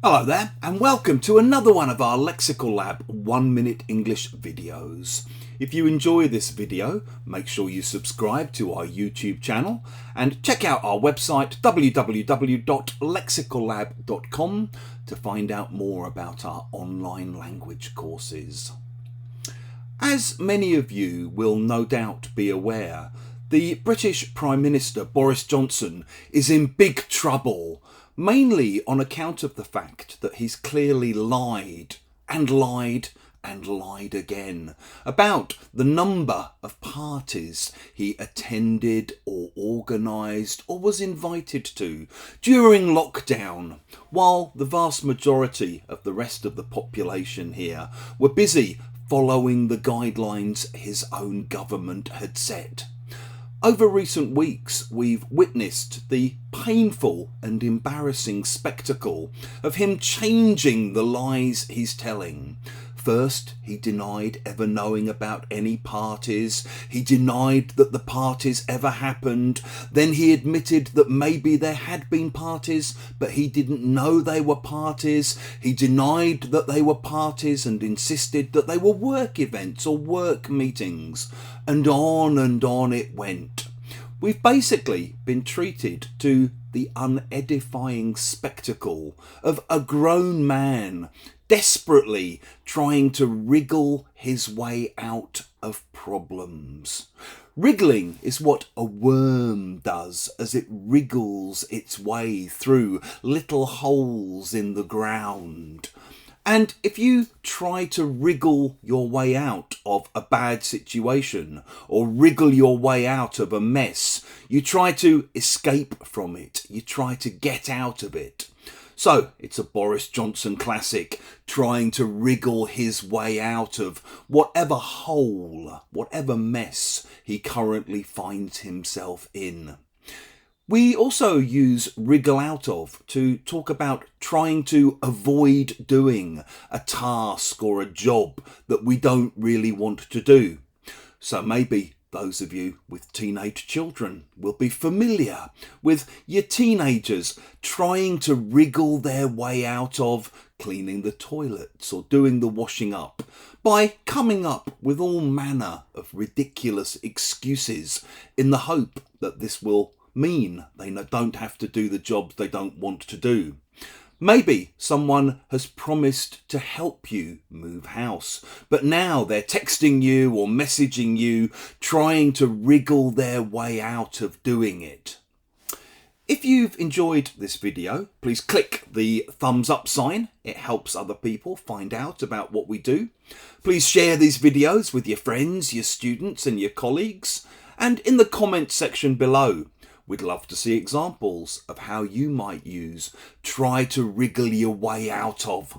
Hello there, and welcome to another one of our Lexical Lab 1 Minute English videos. If you enjoy this video, make sure you subscribe to our YouTube channel and check out our website www.lexicallab.com to find out more about our online language courses. As many of you will no doubt be aware, the British Prime Minister Boris Johnson is in big trouble, mainly on account of the fact that he's clearly lied and lied and lied again about the number of parties he attended or organised or was invited to during lockdown, while the vast majority of the rest of the population here were busy following the guidelines his own government had set. Over recent weeks, we've witnessed the painful and embarrassing spectacle of him changing the lies he's telling. First, he denied ever knowing about any parties. He denied that the parties ever happened. Then he admitted that maybe there had been parties, but he didn't know they were parties. He denied that they were parties and insisted that they were work events or work meetings. And on it went. We've basically been treated to the unedifying spectacle of a grown man desperately trying to wriggle his way out of problems. Wriggling is what a worm does as it wriggles its way through little holes in the ground. And if you try to wriggle your way out of a bad situation or wriggle your way out of a mess, you try to escape from it, you try to get out of it. So it's a Boris Johnson classic, trying to wriggle his way out of whatever hole, whatever mess he currently finds himself in. We also use wriggle out of to talk about trying to avoid doing a task or a job that we don't really want to do. So maybe those of you with teenage children will be familiar with your teenagers trying to wriggle their way out of cleaning the toilets or doing the washing up by coming up with all manner of ridiculous excuses in the hope that this will mean they don't have to do the jobs they don't want to do. Maybe someone has promised to help you move house, but now they're texting you or messaging you, trying to wriggle their way out of doing it. If you've enjoyed this video, please click the thumbs up sign. It helps other people find out about what we do. Please share these videos with your friends, your students and your colleagues. And in the comment section below, we'd love to see examples of how you might use try to wriggle your way out of